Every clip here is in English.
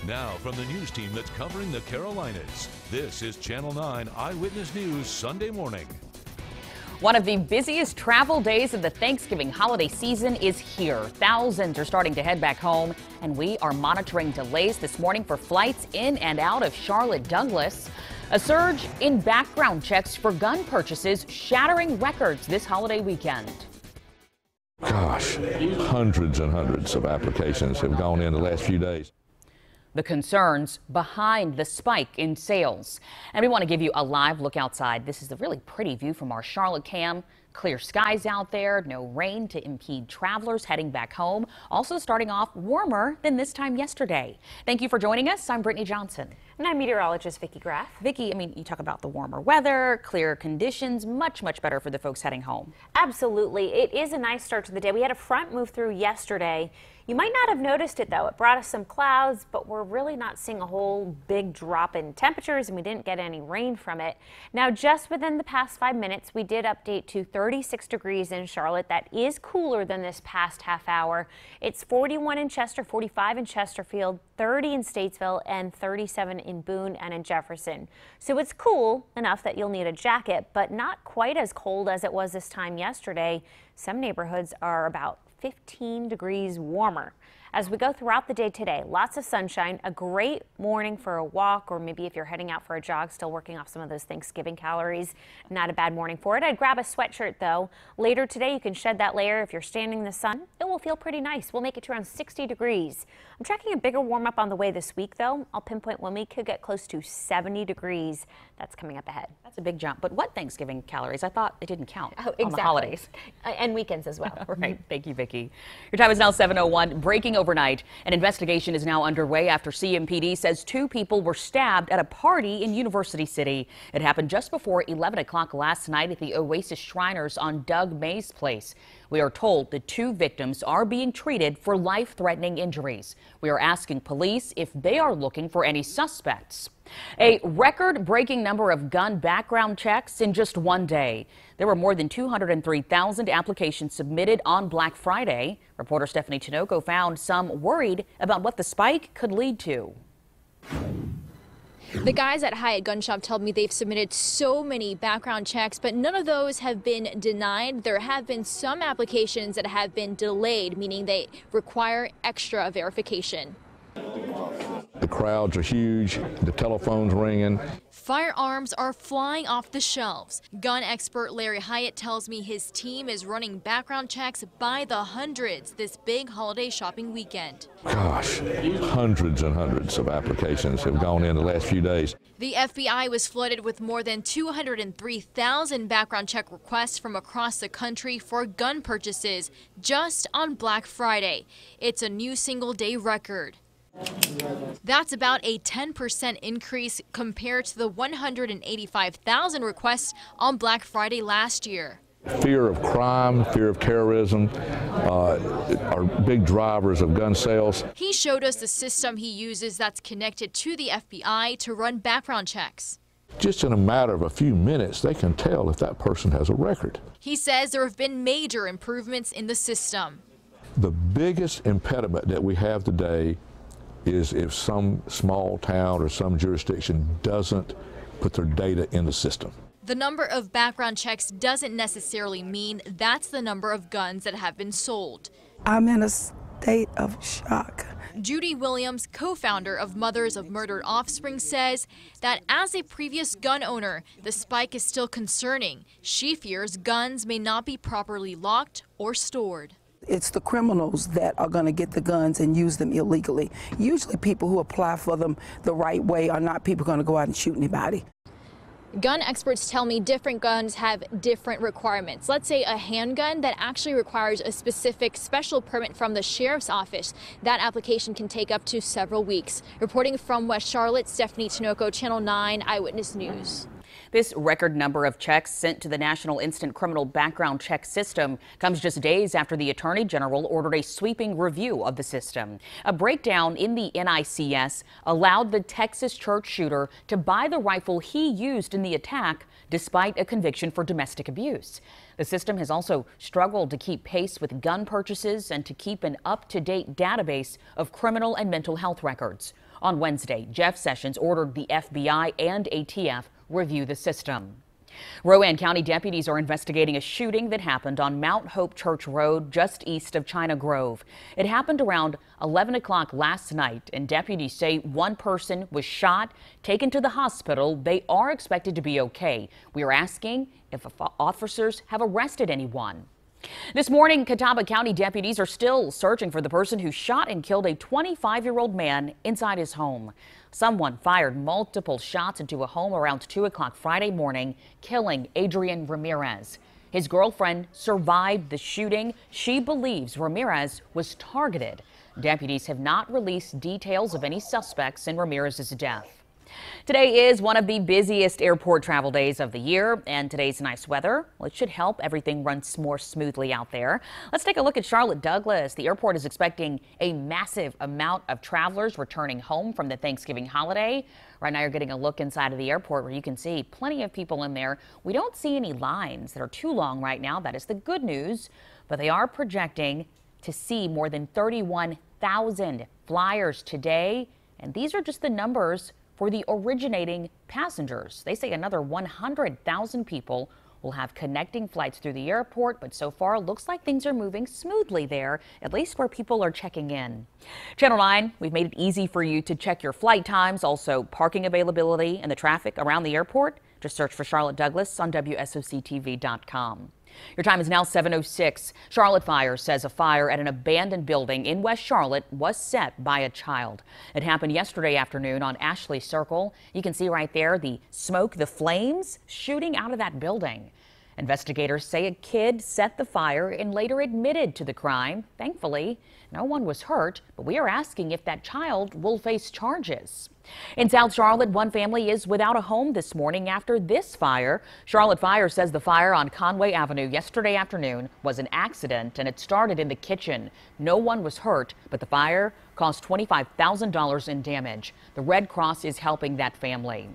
Now, from the news team that's covering the Carolinas, this is Channel 9 Eyewitness News Sunday morning. One of the busiest travel days of the Thanksgiving holiday season is here. Thousands are starting to head back home, and we are monitoring delays this morning for flights in and out of Charlotte Douglas. A surge in background checks for gun purchases shattering records this holiday weekend. Gosh, hundreds and hundreds of applications have gone in the last few days. The concerns behind the spike in sales. And we want to give you a live look outside. This is a really pretty view from our Charlotte cam. Clear skies out there, no rain to impede travelers heading back home. Also starting off warmer than this time yesterday. Thank you for joining us. I'm Brittany Johnson. And I'm meteorologist Vicki Graff. Vicki, you talk about the warmer weather, clear conditions, much better for the folks heading home. Absolutely. It is a nice start to the day. We had a front move through yesterday. You might not have noticed it, though. It brought us some clouds, but we're really not seeing a whole big drop in temperatures, and we didn't get any rain from it. Now, just within the past 5 minutes, we did update to 36 degrees in Charlotte. That is cooler than this past half hour. It's 41 in Chester, 45 in Chesterfield, 30 in Statesville, and 37 in Boone and in Jefferson. So it's cool enough that you'll need a jacket, but not quite as cold as it was this time yesterday. Some neighborhoods are about 15 degrees warmer. As we go throughout the day today, lots of sunshine, a great morning for a walk, or maybe if you're heading out for a jog, still working off some of those Thanksgiving calories. Not a bad morning for it. I'd grab a sweatshirt though. Later today, you can shed that layer if you're standing in the sun. It will feel pretty nice. We'll make it to around 60 degrees. I'm tracking a bigger warm up on the way this week though. I'll pinpoint when we could get close to 70 degrees. That's coming up ahead. That's a big jump. But what Thanksgiving calories? I thought it didn't count exactly. on the holidays. And weekends as well. Right. Thank you, Vicki. Your time is now 7:01. Breaking overnight. An investigation is now underway after CMPD says 2 people were stabbed at a party in University City. It happened just before 11 o'clock last night at the Oasis Shriners on Doug May's place. We are told the 2 victims are being treated for life-threatening injuries. We are asking police if they are looking for any suspects. A record-breaking number of gun background checks in just one day. There were more than 203,000 applications submitted on Black Friday. Reporter Stephanie Tinoco found some worried about what the spike could lead to. The guys at Hyatt Gun Shop told me they've submitted so many background checks, but none of those have been denied. There have been some applications that have been delayed, meaning they require extra verification. The crowds are huge, the telephone's ringing. Firearms are flying off the shelves. Gun expert Larry Hyatt tells me his team is running background checks by the hundreds this big holiday shopping weekend. Gosh, hundreds and hundreds of applications have gone in the last few days. The FBI was flooded with more than 203,000 background check requests from across the country for gun purchases just on Black Friday. It's a new single-day record. That's about a 10% increase compared to the 185,000 requests on Black Friday last year. Fear of crime, fear of terrorism are big drivers of gun sales. He showed us the system he uses that's connected to the FBI to run background checks. Just in a matter of a few minutes, they can tell if that person has a record. He says there have been major improvements in the system. The biggest impediment that we have today is if some small town or some jurisdiction doesn't put their data in the system. The number of background checks doesn't necessarily mean that's the number of guns that have been sold. I'm in a state of shock. Judy Williams, co-founder of Mothers of Murdered Offspring, says that as a previous gun owner, the spike is still concerning. She fears guns may not be properly locked or stored. It's the criminals that are going to get the guns and use them illegally. Usually people who apply for them the right way are not people going to go out and shoot anybody. Gun experts tell me different guns have different requirements. Let's say a handgun that actually requires a specific special permit from the sheriff's office. That application can take up to several weeks. Reporting from West Charlotte, Stephanie Tinoco, Channel 9 Eyewitness News. This record number of checks sent to the National Instant Criminal Background Check System comes just days after the Attorney General ordered a sweeping review of the system. A breakdown in the NICS allowed the Texas church shooter to buy the rifle he used in the attack despite a conviction for domestic abuse. The system has also struggled to keep pace with gun purchases and to keep an up-to-date database of criminal and mental health records. On Wednesday, Jeff Sessions ordered the FBI and ATF review the system. Rowan County deputies are investigating a shooting that happened on Mount Hope Church Road just east of China Grove. It happened around 11 o'clock last night, and deputies say one person was shot, taken to the hospital. They are expected to be okay. We are asking if officers have arrested anyone. This morning, Catawba County deputies are still searching for the person who shot and killed a 25-year-old man inside his home. Someone fired multiple shots into a home around 2 o'clock Friday morning, killing Adrian Ramirez. His girlfriend survived the shooting. She believes Ramirez was targeted. Deputies have not released details of any suspects in Ramirez's death. Today is one of the busiest airport travel days of the year, and today's nice weather, well, it should help everything run more smoothly out there. Let's take a look at Charlotte Douglas. The airport is expecting a massive amount of travelers returning home from the Thanksgiving holiday. Right now you're getting a look inside of the airport where you can see plenty of people in there. We don't see any lines that are too long right now. That is the good news, but they are projecting to see more than 31,000 flyers today, and these are just the numbers for the originating passengers. They say another 100,000 people will have connecting flights through the airport, but so far looks like things are moving smoothly there, at least where people are checking in. Channel 9, we've made it easy for you to check your flight times, also parking availability and the traffic around the airport. Just search for Charlotte Douglas on WSOCTV.com. Your time is now 7:06. Charlotte Fire says a fire at an abandoned building in West Charlotte was set by a child. It happened yesterday afternoon on Ashley Circle. You can see right there the smoke, the flames shooting out of that building. Investigators say a kid set the fire and later admitted to the crime. Thankfully, no one was hurt, but we are asking if that child will face charges. In South Charlotte, one family is without a home this morning after this fire. Charlotte Fire says the fire on Conway Avenue yesterday afternoon was an accident and it started in the kitchen. No one was hurt, but the fire caused $25,000 in damage. The Red Cross is helping that family.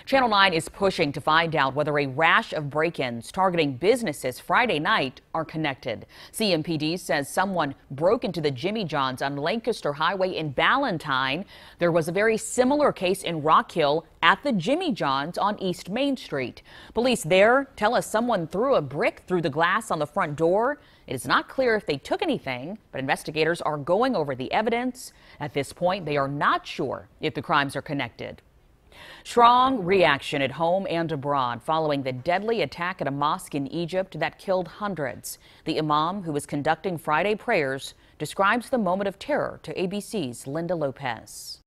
Channel 9 is pushing to find out whether a rash of break-ins targeting businesses Friday night are connected. CMPD says someone broke into the Jimmy John's on Lancaster Highway in Ballantyne. There was a very similar case in Rock Hill at the Jimmy John's on East Main Street. Police there tell us someone threw a brick through the glass on the front door. It is not clear if they took anything, but investigators are going over the evidence. At this point, they are not sure if the crimes are connected. Strong reaction at home and abroad following the deadly attack at a mosque in Egypt that killed hundreds. The imam who was conducting Friday prayers describes the moment of terror to ABC's Linda Lopez.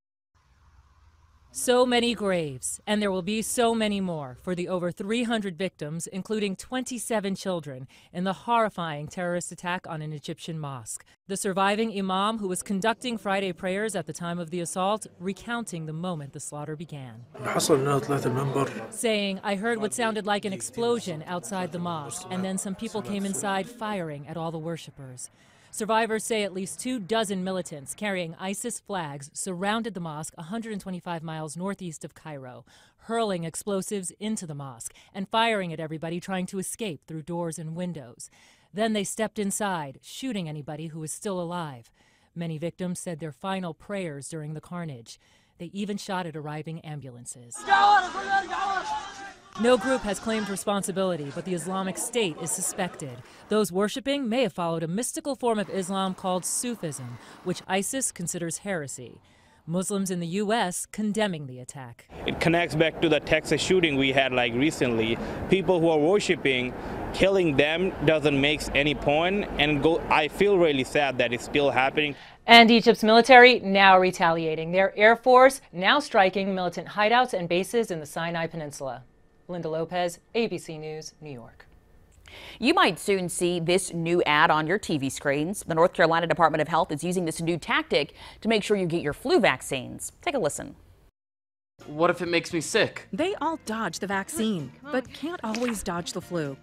So many graves, and there will be so many more for the over 300 victims, including 27 children, in the horrifying terrorist attack on an Egyptian mosque. The surviving imam, who was conducting Friday prayers at the time of the assault, recounting the moment the slaughter began. Saying, "I heard what sounded like an explosion outside the mosque, and then some people came inside firing at all the worshippers." Survivors say at least 24 militants carrying ISIS flags surrounded the mosque 125 miles northeast of Cairo, hurling explosives into the mosque and firing at everybody trying to escape through doors and windows. Then they stepped inside, shooting anybody who was still alive. Many victims said their final prayers during the carnage. They even shot at arriving ambulances. No group has claimed responsibility, but the Islamic State is suspected. Those worshipping may have followed a mystical form of Islam called Sufism, which ISIS considers heresy. Muslims in the U.S. condemning the attack. It connects back to the Texas shooting we had recently. People who are worshiping, killing them doesn't make any point, and I feel really sad that it's still happening. And Egypt's military now retaliating. Their Air Force now striking militant hideouts and bases in the Sinai Peninsula. Linda Lopez, ABC News, New York. You might soon see this new ad on your TV screens. The North Carolina Department of Health is using this new tactic to make sure you get your flu vaccines. Take a listen. What if it makes me sick? They all dodge the vaccine, but can't always dodge the flu.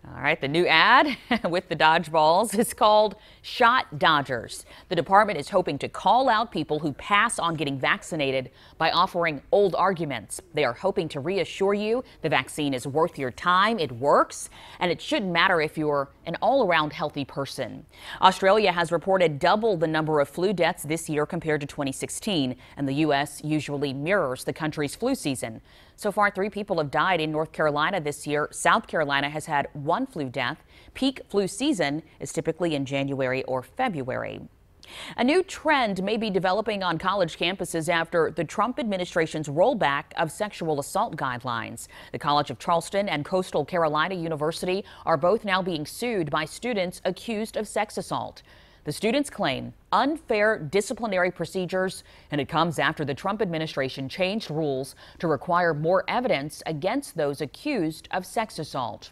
All right, the new ad with the dodgeballs is called Shot Dodgers. The department is hoping to call out people who pass on getting vaccinated by offering old arguments. They are hoping to reassure you the vaccine is worth your time, it works, and it shouldn't matter if you're an all-around healthy person. Australia has reported double the number of flu deaths this year compared to 2016, and the U.S. usually mirrors the country's flu season. So far, 3 people have died in North Carolina this year. South Carolina has had 1 flu death. Peak flu season is typically in January or February. A new trend may be developing on college campuses after the Trump administration's rollback of sexual assault guidelines. The College of Charleston and Coastal Carolina University are both now being sued by students accused of sex assault. The students claim unfair disciplinary procedures, and it comes after the Trump administration changed rules to require more evidence against those accused of sex assault.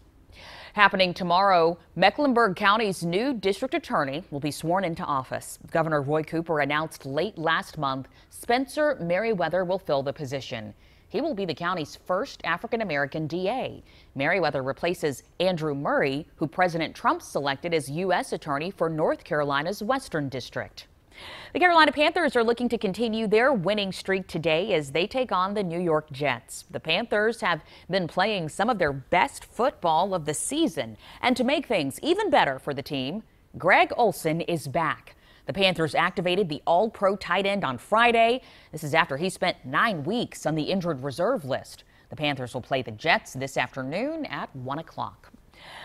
Happening tomorrow, Mecklenburg County's new district attorney will be sworn into office. Governor Roy Cooper announced late last month Spencer Merriweather will fill the position. He will be the county's first African-American DA. Merriweather replaces Andrew Murray, who President Trump selected as U.S. Attorney for North Carolina's Western District. The Carolina Panthers are looking to continue their winning streak today as they take on the New York Jets. The Panthers have been playing some of their best football of the season. And to make things even better for the team, Greg Olsen is back. The Panthers activated the All-Pro tight end on Friday. This is after he spent 9 weeks on the injured reserve list. The Panthers will play the Jets this afternoon at 1 o'clock.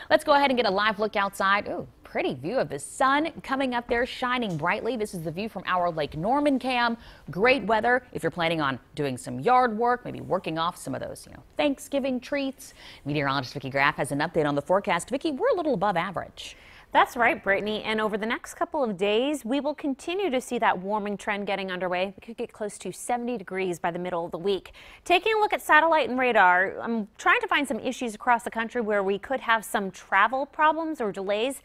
Let's go ahead and get a live look outside. Ooh, pretty view of the sun coming up there, shining brightly. This is the view from our Lake Norman cam. Great weather if you're planning on doing some yard work, maybe working off some of those, Thanksgiving treats. Meteorologist Vicki Graff has an update on the forecast. Vicki, we're a little above average. That's right, Brittany. And over the next couple of days, we will continue to see that warming trend getting underway. We could get close to 70 degrees by the middle of the week. Taking a look at satellite and radar, I'm trying to find some issues across the country where we could have some travel problems or delays.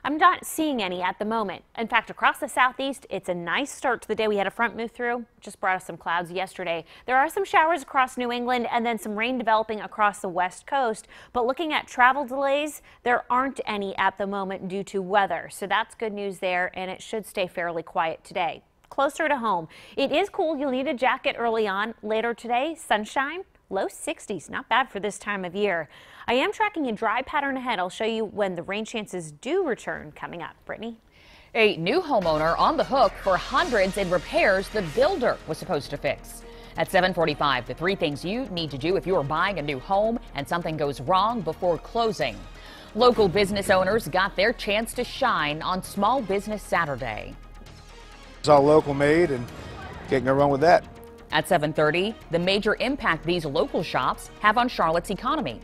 I'm not seeing any at the moment. In fact, across the southeast, it's a nice start to the day. We had a front move through, just brought us some clouds yesterday. There are some showers across New England and then some rain developing across the west coast. But looking at travel delays, there aren't any at the moment due to weather. So that's good news there, and it should stay fairly quiet today. Closer to home, it is cool. You'll need a jacket early on. Later today, sunshine. Low 60s, not bad for this time of year. I am tracking a dry pattern ahead. I'll show you when the rain chances do return coming up. Brittany? A new homeowner on the hook for hundreds in repairs the builder was supposed to fix. At 7:45, the 3 things you need to do if you are buying a new home and something goes wrong before closing. Local business owners got their chance to shine on Small Business Saturday. It's all local made and can't go wrong with that. At 7:30, the major impact these local shops have on Charlotte's economy.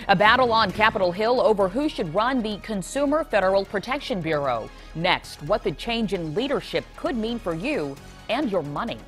A battle on Capitol Hill over who should run the Consumer Federal Protection Bureau. Next, what the change in leadership could mean for you and your money.